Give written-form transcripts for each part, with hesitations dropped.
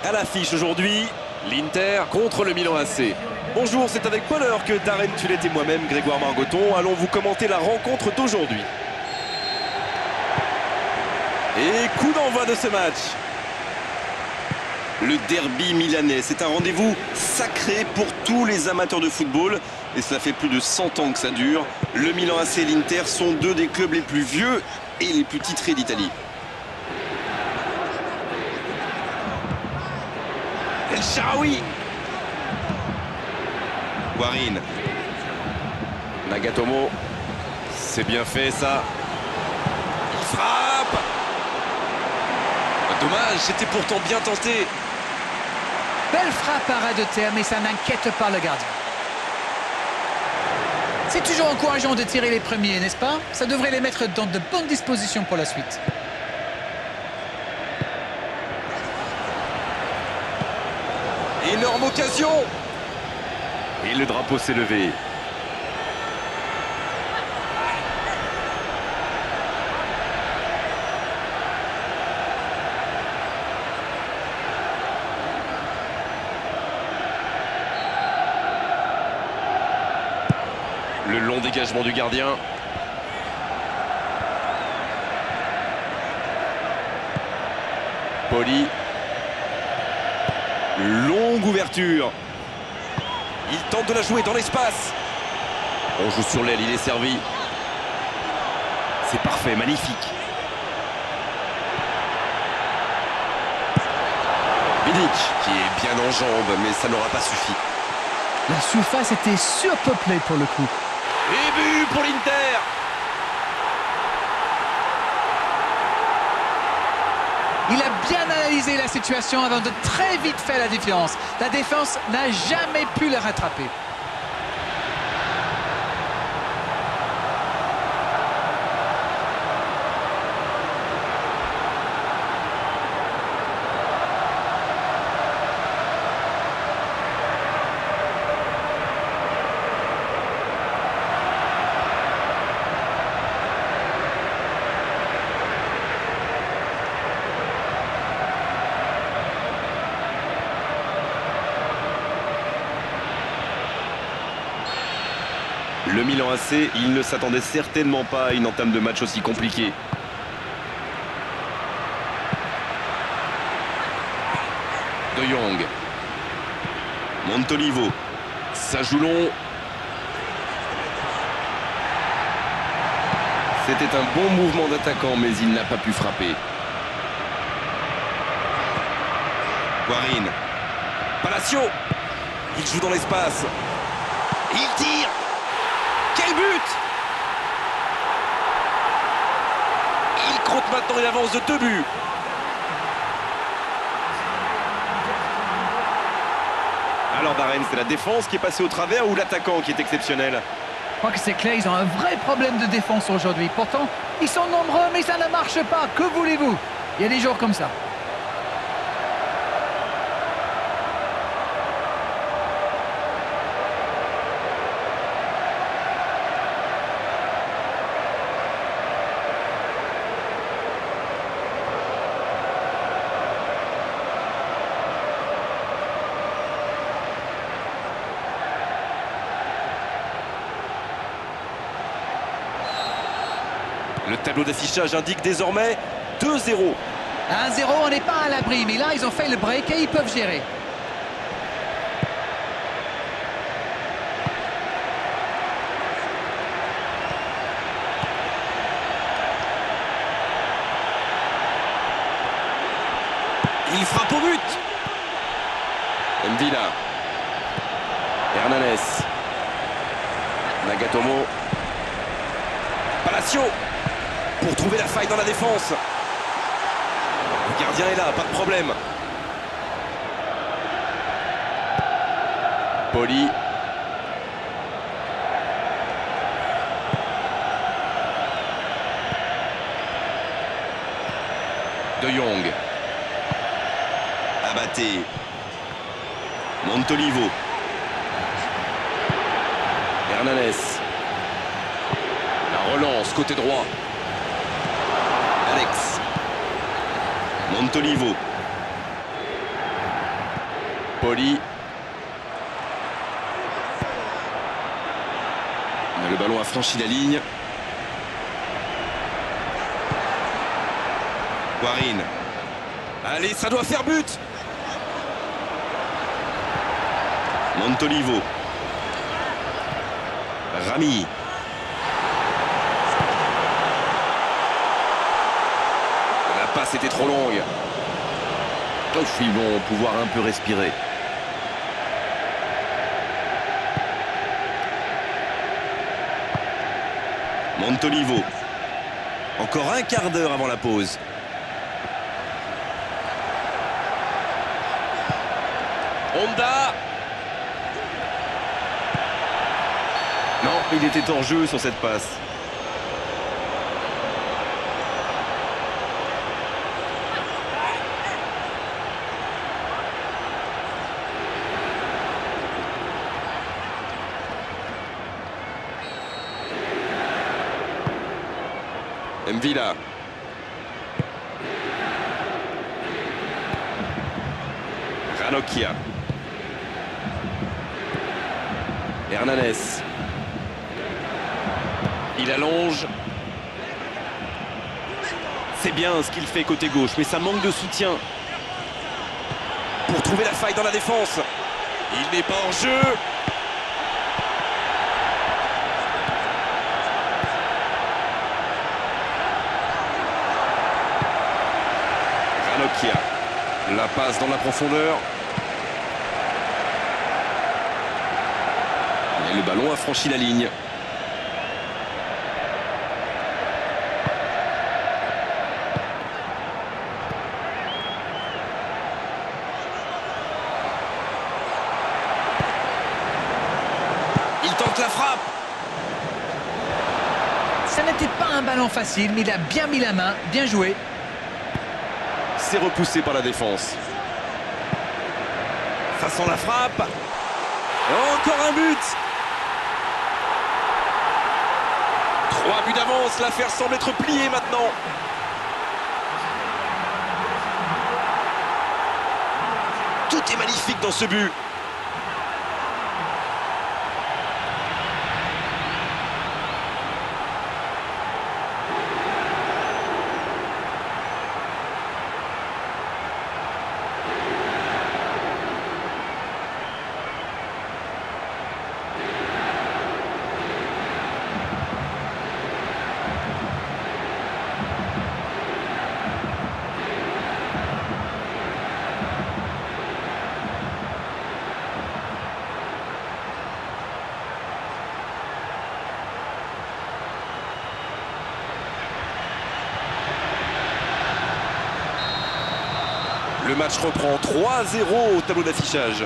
À l'affiche aujourd'hui, l'Inter contre le Milan AC. Bonjour, c'est avec bonheur que Darren Tullet et moi-même, Grégoire Margoton, allons vous commenter la rencontre d'aujourd'hui. Et coup d'envoi de ce match. Le derby milanais, c'est un rendez-vous sacré pour tous les amateurs de football. Et cela fait plus de 100 ans que ça dure. Le Milan AC et l'Inter sont deux des clubs les plus vieux et les plus titrés d'Italie. El Shaarawy. Guarin. Nagatomo. C'est bien fait ça. Il frappe. Dommage, c'était pourtant bien tenté. Belle frappe à ras de terre, mais ça n'inquiète pas le gardien. C'est toujours encourageant de tirer les premiers, n'est-ce pas? Ça devrait les mettre dans de bonnes dispositions pour la suite. Énorme occasion. Et le drapeau s'est levé. Le long dégagement du gardien. Poli. Longue ouverture. Il tente de la jouer dans l'espace. On joue sur l'aile, il est servi. C'est parfait, magnifique. Bilic qui est bien en jambes, mais ça n'aura pas suffi. La surface était surpeuplée pour le coup. Et but pour l'Inter. Il a bien analysé la situation avant de très vite faire la différence. La défense n'a jamais pu le rattraper. Le Milan AC, il ne s'attendait certainement pas à une entame de match aussi compliquée. De Jong. Montolivo. Ça joue long. C'était un bon mouvement d'attaquant, mais il n'a pas pu frapper. Guarin. Palacio. Il joue dans l'espace. Il tire. Quel but! Il compte maintenant une avance de 2 buts. Alors Darren, c'est la défense qui est passée au travers ou l'attaquant qui est exceptionnel? Je crois que c'est clair, ils ont un vrai problème de défense aujourd'hui. Pourtant, ils sont nombreux, mais ça ne marche pas. Que voulez-vous? Il y a des jours comme ça. Le tableau d'affichage indique désormais 2-0. 1-0, on n'est pas à l'abri, mais là, ils ont fait le break et ils peuvent gérer. Il frappe au but. Mvila. Hernanes. Nagatomo. Palacio. Pour trouver la faille dans la défense. Le gardien est là, pas de problème. Poli. De Jong. Abaté. Montolivo. Hernanes. La relance, côté droit. Alex. Montolivo. Poli. Mais le ballon a franchi la ligne. Guarin. Allez, ça doit faire but. Montolivo. Rami. La passe était trop longue. Ouf, ils vont pouvoir un peu respirer. Montolivo. Encore un quart d'heure avant la pause. Honda. Non, il était hors jeu sur cette passe. Mvila. Ranocchia. Hernanes. Il allonge. C'est bien ce qu'il fait côté gauche, mais ça manque de soutien. Pour trouver la faille dans la défense. Il n'est pas en jeu. Ranocchia. La passe dans la profondeur. Et le ballon a franchi la ligne. Il tente la frappe. Ça n'était pas un ballon facile, mais il a bien mis la main, bien joué. C'est repoussé par la défense. Ça sent la frappe. Encore un but. 3 buts d'avance, l'affaire semble être pliée maintenant. Tout est magnifique dans ce but. Le match reprend 3-0 au tableau d'affichage.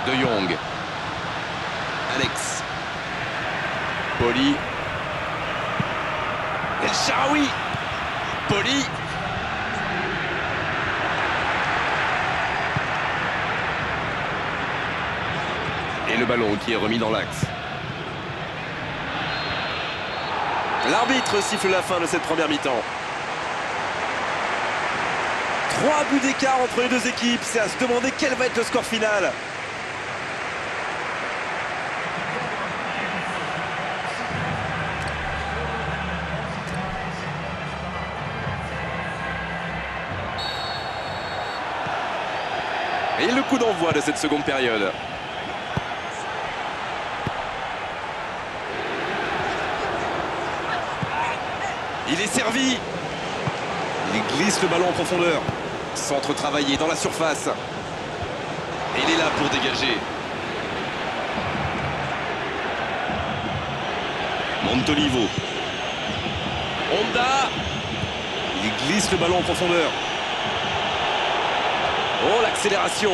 De Jong. Alex. Poli. El Shaarawy. Poli. Et le ballon qui est remis dans l'axe. L'arbitre siffle la fin de cette première mi-temps. 3 buts d'écart entre les deux équipes, c'est à se demander quel va être le score final. Et le coup d'envoi de cette seconde période. Il est servi. Il glisse le ballon en profondeur. Centre travaillé dans la surface. Et il est là pour dégager. Montolivo. Honda. Il glisse le ballon en profondeur. Oh, l'accélération.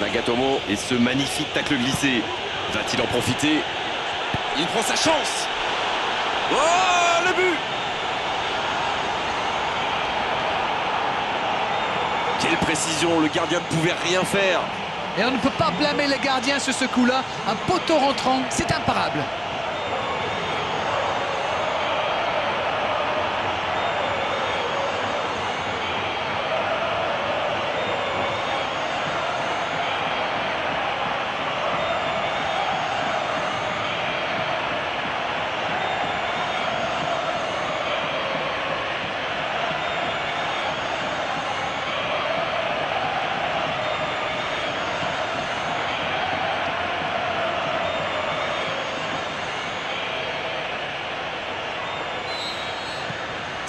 Nagatomo et ce magnifique tacle glissé. Va-t-il en profiter? Il prend sa chance. Oh, le but! Quelle précision, le gardien ne pouvait rien faire. Et on ne peut pas blâmer le gardien sur ce coup-là. Un poteau rentrant, c'est imparable.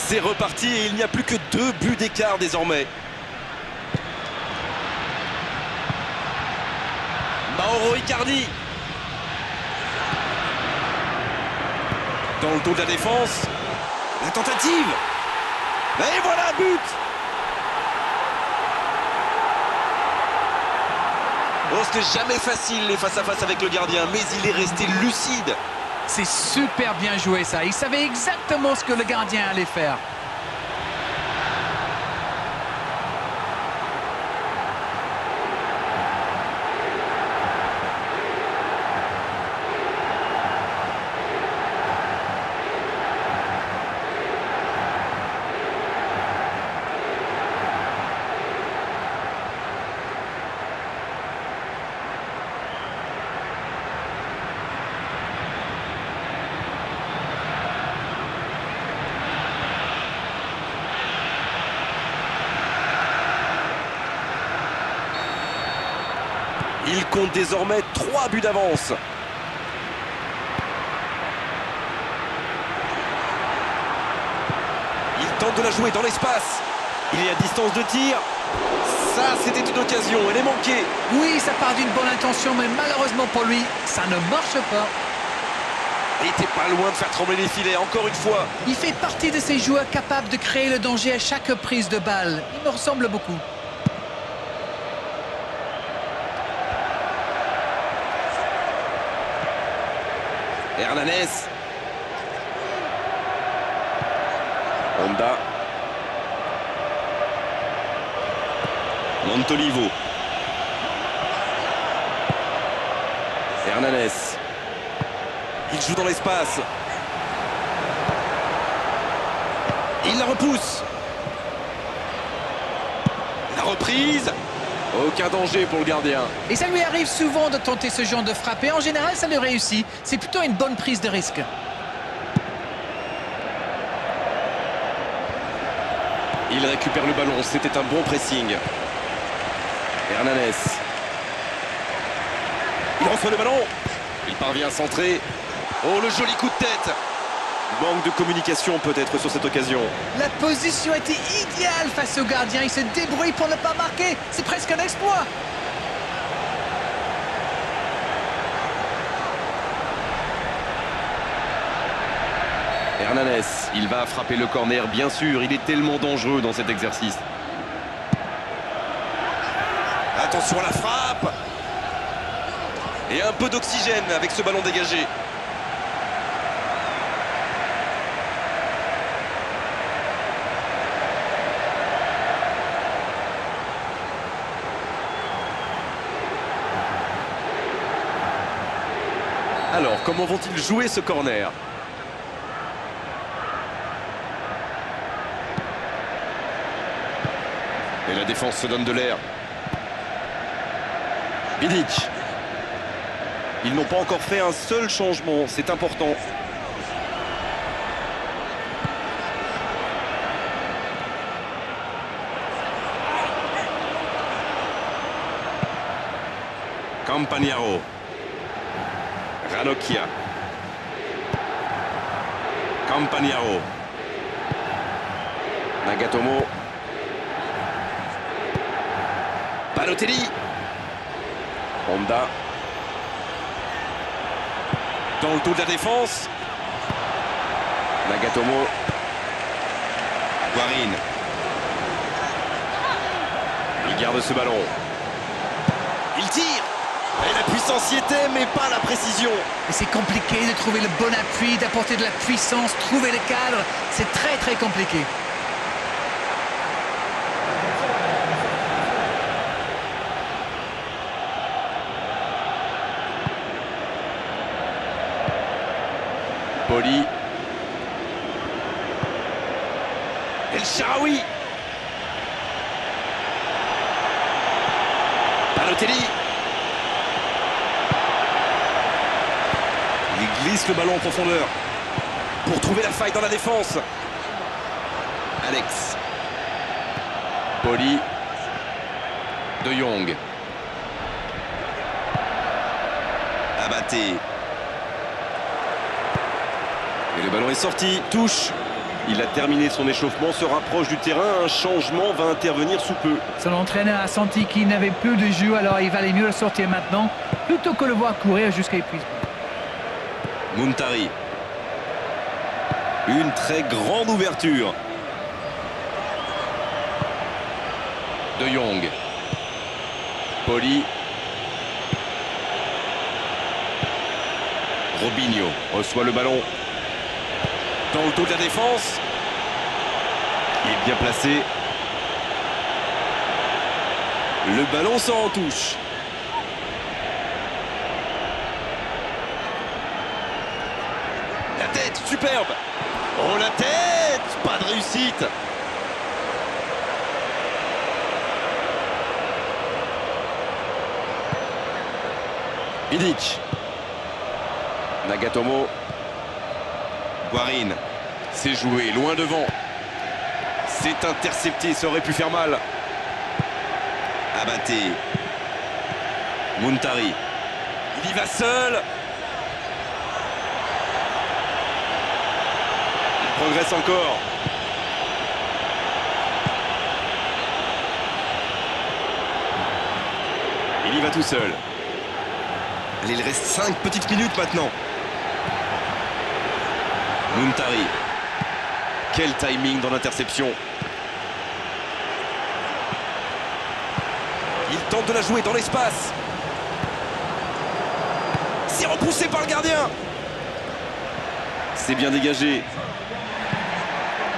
C'est reparti et il n'y a plus que 2 buts d'écart désormais. Mauro Icardi. Dans le dos de la défense. La tentative. Et voilà, but. Oh, c'était jamais facile les face-à-face avec le gardien, mais il est resté lucide. C'est super bien joué ça. Il savait exactement ce que le gardien allait faire. Il compte désormais 3 buts d'avance. Il tente de la jouer dans l'espace. Il est à distance de tir. Ça, c'était une occasion, elle est manquée. Oui, ça part d'une bonne intention, mais malheureusement pour lui, ça ne marche pas. Il était pas loin de faire trembler les filets, encore une fois. Il fait partie de ces joueurs capables de créer le danger à chaque prise de balle. Il me ressemble beaucoup. Hernanes. Honda. Montolivo. Hernanes. Il joue dans l'espace. Il la repousse. La reprise. Aucun danger pour le gardien. Et ça lui arrive souvent de tenter ce genre de frappe. Et en général, ça lui réussit. C'est plutôt une bonne prise de risque. Il récupère le ballon. C'était un bon pressing. Hernanes. Il reçoit le ballon. Il parvient à centrer. Oh, le joli coup de tête. Manque de communication peut-être sur cette occasion. La position était idéale face au gardien. Il se débrouille pour ne pas marquer. C'est presque un exploit. Hernanes, il va frapper le corner, bien sûr. Il est tellement dangereux dans cet exercice. Attention à la frappe. Et un peu d'oxygène avec ce ballon dégagé. Alors, comment vont-ils jouer ce corner? Et la défense se donne de l'air. Vidic. Ils n'ont pas encore fait un seul changement, c'est important. Campagnaro. Ranocchia. Campagnaro. Nagatomo. Balotelli. Honda. Dans le dos de la défense. Nagatomo. Guarin. Il garde ce ballon. Il tire. Et la puissance y était, mais pas la précision. Et c'est compliqué de trouver le bon appui, d'apporter de la puissance, trouver le cadre. C'est très très compliqué. Poli. El Shaarawy. Balotelli. Il glisse le ballon en profondeur pour trouver la faille dans la défense. Alex. Poli. De Jong. Abaté. Et le ballon est sorti. Touche. Il a terminé son échauffement, se rapproche du terrain. Un changement va intervenir sous peu. Son entraîneur a senti qu'il n'avait plus de jus, alors il valait mieux le sortir maintenant, plutôt que le voir courir jusqu'à l'épuisement. Muntari. Une très grande ouverture. De Jong. Poli. Robinho reçoit le ballon. Dans le dos de la défense. Il est bien placé. Le ballon sort en touche. La tête, superbe. Oh la tête, pas de réussite. Vidic. Nagatomo. Guarin. C'est joué, loin devant. C'est intercepté, ça aurait pu faire mal. Abaté. Muntari. Il y va seul. Il progresse encore. Il y va tout seul. Allez, il reste 5 petites minutes maintenant. Muntari. Quel timing dans l'interception. Il tente de la jouer dans l'espace. C'est repoussé par le gardien. C'est bien dégagé.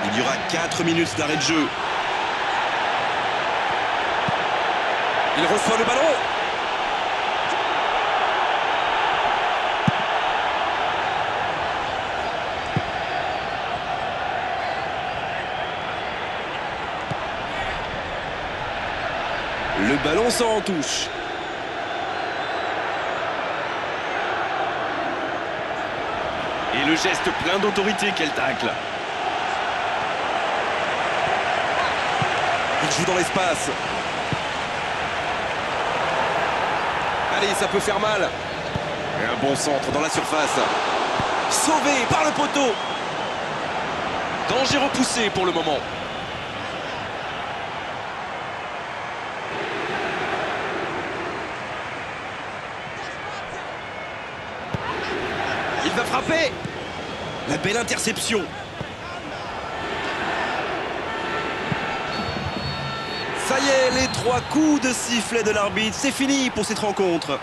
Il y aura 4 minutes d'arrêt de jeu. Il reçoit le ballon. Le ballon sort en touche. Et le geste plein d'autorité, quel tacle. Il joue dans l'espace. Allez, ça peut faire mal. Et un bon centre dans la surface. Sauvé par le poteau. Danger repoussé pour le moment. Il va frapper. La belle interception. Ça y est, les 3 coups de sifflet de l'arbitre, c'est fini pour cette rencontre.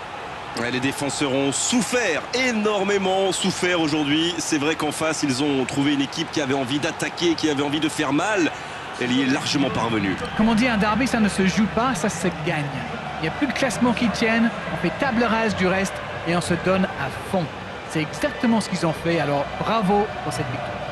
Ouais, les défenseurs ont souffert, énormément souffert aujourd'hui. C'est vrai qu'en face, ils ont trouvé une équipe qui avait envie d'attaquer, qui avait envie de faire mal. Elle y est largement parvenue. Comme on dit, un derby, ça ne se joue pas, ça se gagne. Il n'y a plus de classement qui tienne, on fait table rase du reste et on se donne à fond. C'est exactement ce qu'ils ont fait, alors bravo pour cette victoire.